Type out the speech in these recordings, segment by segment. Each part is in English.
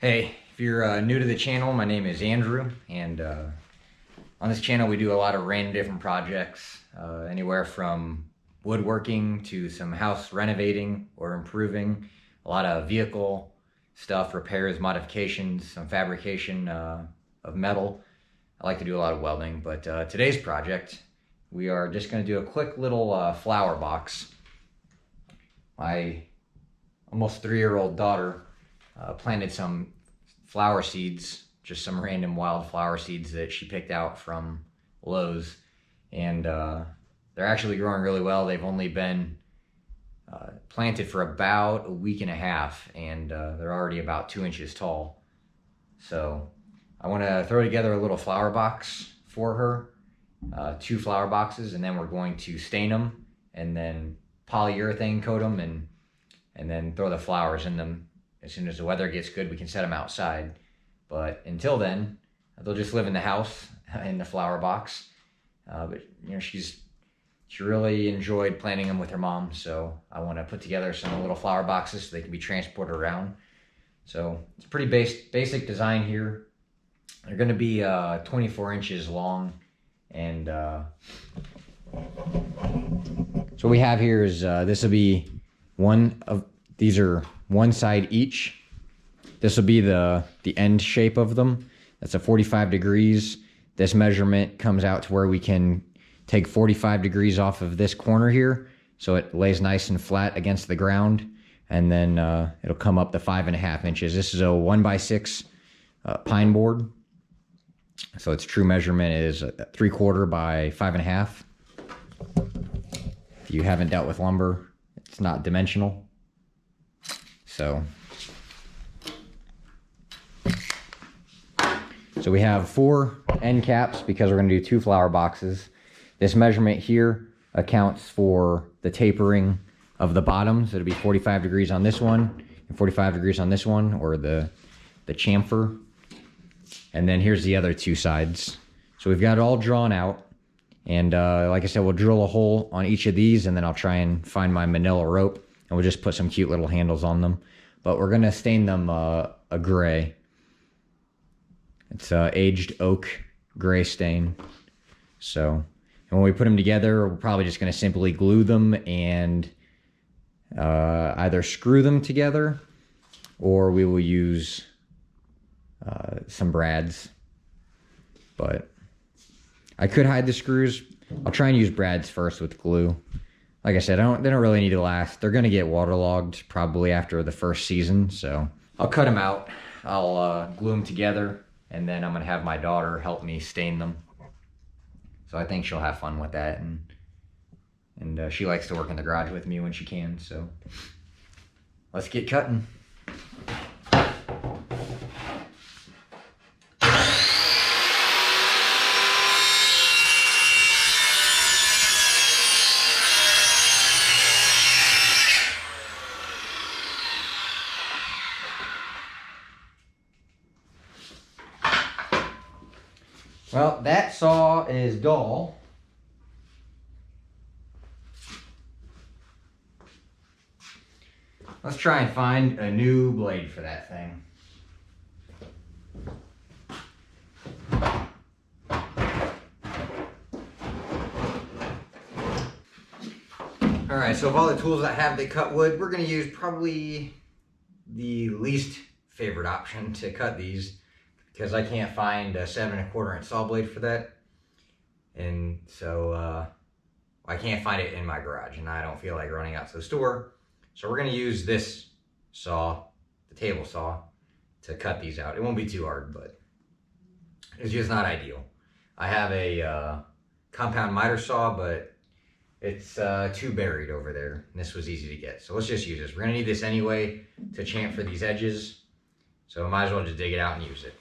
Hey, if you're new to the channel, my name is Andrew, and on this channel we do a lot of random different projects, anywhere from woodworking to some house renovating or improving, a lot of vehicle stuff, repairs, modifications, some fabrication of metal. I like to do a lot of welding, but today's project, we are just going to do a quick little flower box. My almost 3-year-old daughter planted some flower seeds, just some random wild flower seeds that she picked out from Lowe's, and they're actually growing really well. They've only been planted for about a week and a half, and they're already about 2 inches tall. So I want to throw together a little flower box for her, 2 flower boxes, and then we're going to stain them and then polyurethane coat them and then throw the flowers in them. As soon as the weather gets good, we can set them outside. But until then, they'll just live in the house in the flower box. But you know, she really enjoyed planting them with her mom, so I want to put together some little flower boxes so they can be transported around. So it's a pretty basic design here. They're going to be 24 inches long, and so what we have here is this will be these are one side each. This will be the end shape of them. That's a 45 degrees. This measurement comes out to where we can take 45 degrees off of this corner here, so it lays nice and flat against the ground, and then it'll come up to 5.5 inches. This is a 1x6 pine board, so its true measurement is 3/4 by 5.5. If you haven't dealt with lumber, it's not dimensional. So we have 4 end caps because we're going to do 2 flower boxes. This measurement here accounts for the tapering of the bottoms. It'll be 45 degrees on this one and 45 degrees on this one, or the chamfer. And then here's the other 2 sides. So we've got it all drawn out. And like I said, we'll drill a hole on each of these, and then I'll try and find my manila rope, and we'll just put some cute little handles on them. But we're going to stain them a gray. It's aged oak gray stain. So, and when we put them together, we're probably just going to simply glue them and either screw them together, or we will use some brads. But I could hide the screws. I'll try and use brads first with glue. Like I said, they don't really need to last. They're going to get waterlogged probably after the first season, so I'll cut them out. I'll glue them together, and then I'm going to have my daughter help me stain them. So I think she'll have fun with that, and she likes to work in the garage with me when she can, so let's get cutting. Well, that saw is dull. Let's try and find a new blade for that thing. Alright, so of all the tools I have that cut wood, we're going to use probably the least favorite option to cut these, because I can't find a 7¼ inch saw blade for that. And so I can't find it in my garage, and I don't feel like running out to the store. So we're going to use this saw, the table saw, to cut these out. It won't be too hard, but it's just not ideal. I have a compound miter saw, but it's too buried over there, and this was easy to get. So let's just use this. We're going to need this anyway to chamfer these edges, so I might as well just dig it out and use it.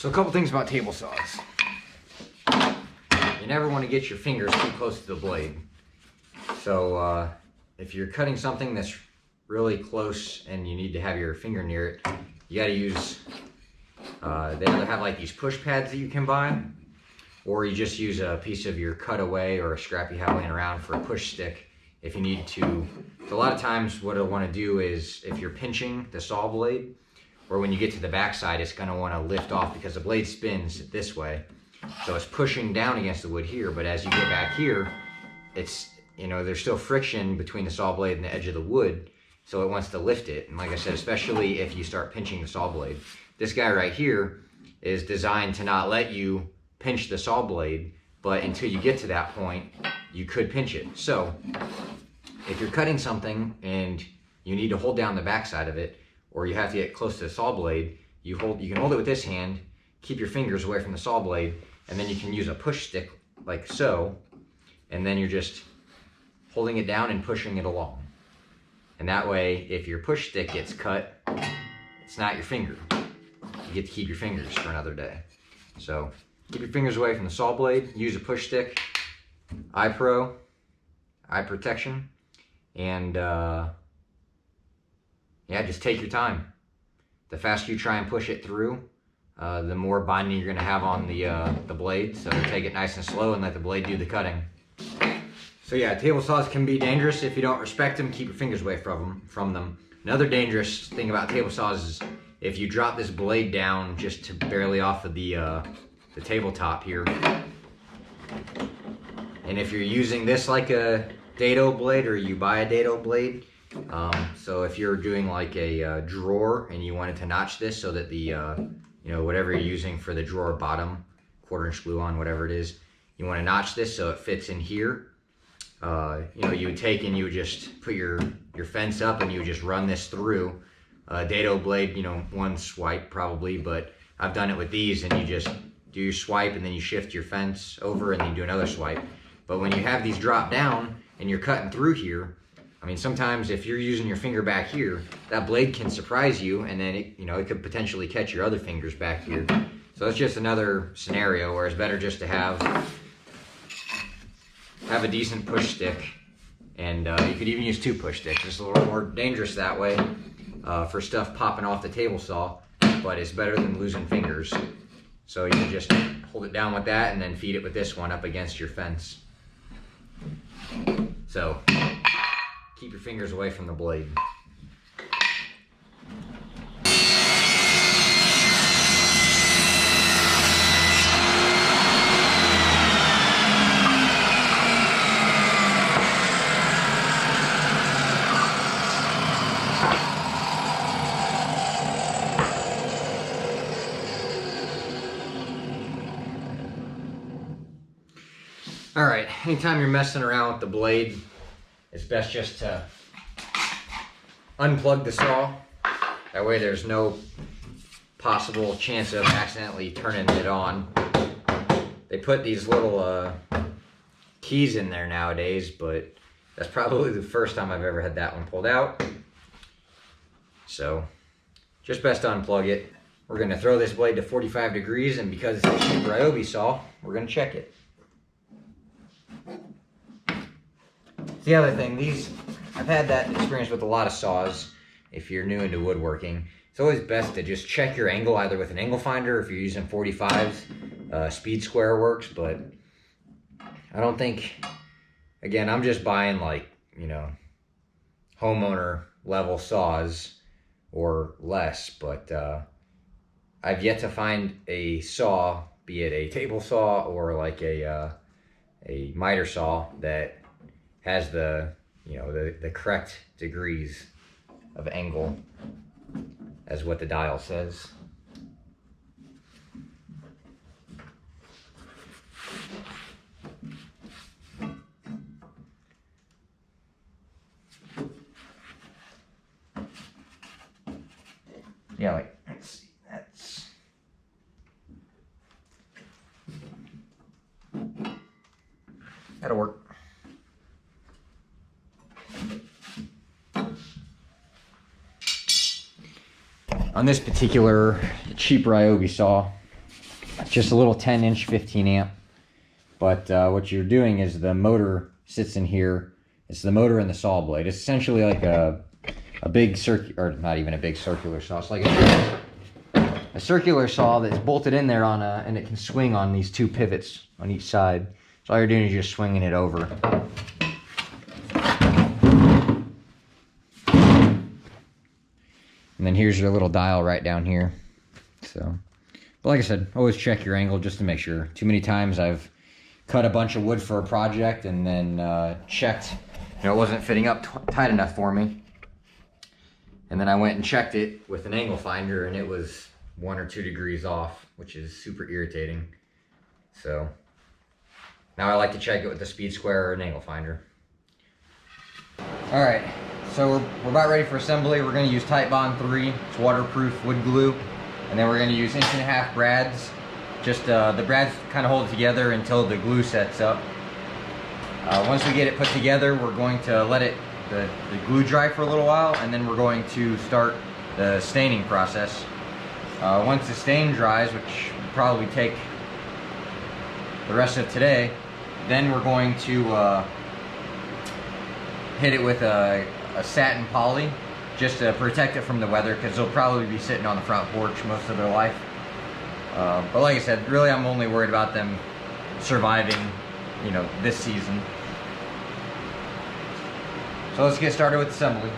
So a couple things about table saws. You never want to get your fingers too close to the blade. So if you're cutting something that's really close and you need to have your finger near it, you got to use, they either have like these push pads that you can buy, or you just use a piece of your cutaway or a scrap you have laying around for a push stick if you need to. So a lot of times what I want to do is, if you're pinching the saw blade, or when you get to the backside, it's going to want to lift off because the blade spins this way. So it's pushing down against the wood here, but as you get back here, it's, you know, there's still friction between the saw blade and the edge of the wood, so it wants to lift it. And like I said, especially if you start pinching the saw blade. This guy right here is designed to not let you pinch the saw blade, but until you get to that point, you could pinch it. So if you're cutting something and you need to hold down the backside of it, or you have to get close to the saw blade, you can hold it with this hand, keep your fingers away from the saw blade, and then you can use a push stick like so, and then you're just holding it down and pushing it along. And that way, if your push stick gets cut, it's not your finger. You get to keep your fingers for another day. So keep your fingers away from the saw blade, use a push stick, eye protection, and yeah, just take your time. The faster you try and push it through, the more binding you're gonna have on the blade. So take it nice and slow and let the blade do the cutting. So yeah, table saws can be dangerous if you don't respect them. Keep your fingers away from them. Another dangerous thing about table saws is if you drop this blade down just to barely off of the tabletop here, and if you're using this like a dado blade, or you buy a dado blade, so if you're doing like a drawer and you wanted to notch this so that the you know, whatever you're using for the drawer bottom, 1/4" glue on, whatever it is, you want to notch this so it fits in here. You know, you would take and you would just put your fence up and you would just run this through. Dado blade, you know, one swipe probably, but I've done it with these, and you just do your swipe and then you shift your fence over and then you do another swipe. But when you have these drop down and you're cutting through here, I mean, sometimes if you're using your finger back here, that blade can surprise you, and then it, you know, it could potentially catch your other fingers back here. So it's just another scenario where it's better just to have a decent push stick, and you could even use 2 push sticks. It's a little more dangerous that way for stuff popping off the table saw, but it's better than losing fingers. So you can just hold it down with that and then feed it with this one up against your fence. So keep your fingers away from the blade. All right, anytime you're messing around with the blade, it's best just to unplug the saw. That way there's no possible chance of accidentally turning it on. They put these little keys in there nowadays, but that's probably the first time I've ever had that one pulled out. So just best to unplug it. We're gonna throw this blade to 45 degrees, and because it's a cheap Ryobi saw, we're gonna check it. The other thing, I've had that experience with a lot of saws. If you're new into woodworking, it's always best to just check your angle, either with an angle finder. If you're using 45s, Speed Square works, but I don't think, again, I'm just buying, like, you know, homeowner level saws or less, but I've yet to find a saw, be it a table saw or like a miter saw, that has the, you know, the correct degrees of angle as what the dial says. Yeah, like, let's see, that'll work. On this particular cheap Ryobi saw, just a little 10-inch 15 amp. But what you're doing is the motor sits in here. It's the motor and the saw blade. It's essentially like a big or not even a big circular saw. It's like a circular saw that's bolted in there and it can swing on these two pivots on each side. So all you're doing is just swinging it over. And then here's your little dial right down here. So, but like I said, always check your angle just to make sure. Too many times I've cut a bunch of wood for a project and then checked, it wasn't fitting up tight enough for me. And then I went and checked it with an angle finder and it was 1 or 2 degrees off, which is super irritating. So now I like to check it with the speed square or an angle finder. All right, so we're about ready for assembly. We're gonna use Titebond 3. It's waterproof wood glue. And then we're gonna use 1.5-inch brads. Just the brads kind of hold it together until the glue sets up. Once we get it put together, we're going to let the glue dry for a little while, and then we're going to start the staining process. Once the stain dries, which will probably take the rest of today, then we're going to hit it with a satin poly just to protect it from the weather, because they'll probably be sitting on the front porch most of their life. But like I said, really I'm only worried about them surviving, this season. So let's get started with assembly.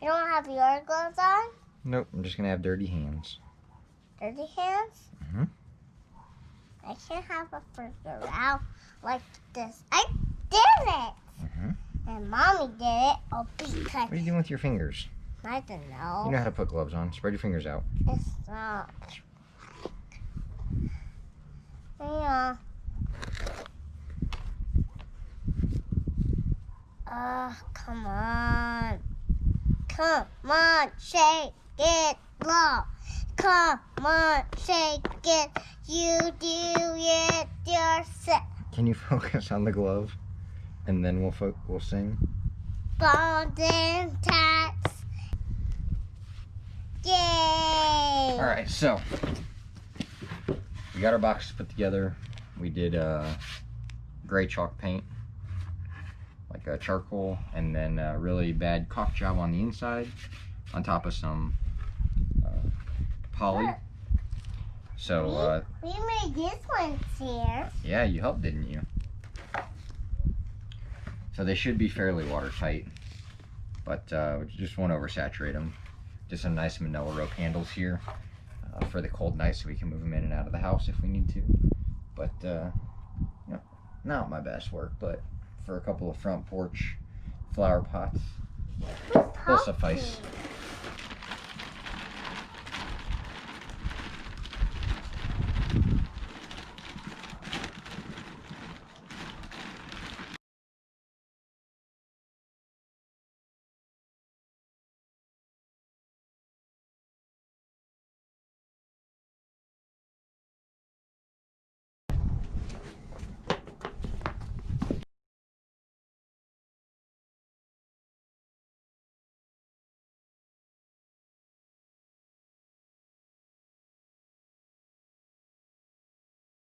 You don't have your gloves on? Nope, I'm just gonna have dirty hands. Dirty hands? Mm-hmm. I can't have a burger out like this. I did it! Mm-hmm. And Mommy did it. Oh, because What are you doing with your fingers? I don't know. You know how to put gloves on. Spread your fingers out. It's not. Yeah. Come on. Come on, shake it low. Come on, shake it. You do it yourself. Can you focus on the glove? And then we'll sing. Bones and tats. Yay! Alright, so we got our boxes put together. We did gray chalk paint, like a charcoal, and then a really bad caulk job on the inside, on top of some poly. So we made this one here. yeah, you helped, didn't you? So they should be fairly watertight, but we just won't oversaturate them. Just some nice manila rope handles here for the cold nights, so we can move them in and out of the house if we need to. But you know, not my best work, but for a couple of front porch flower pots, will suffice.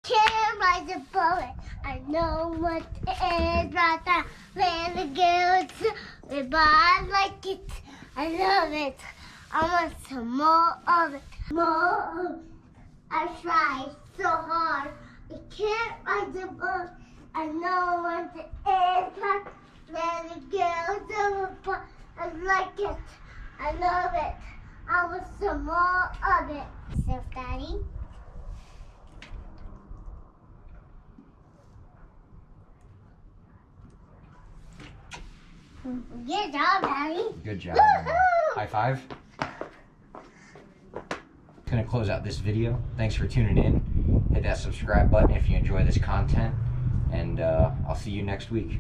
Can't ride the bullet. I know what it is right now. When the girls, but I like it. I love it. I want some more of it. More. I try so hard. I can't ride the bullet. I know what it is right. When the girls, but I like it. I love it. I want some more of it. So, Daddy. Good job, Daddy. Good job. Woohoo! High five. Gonna close out this video. Thanks for tuning in. Hit that subscribe button if you enjoy this content, and I'll see you next week.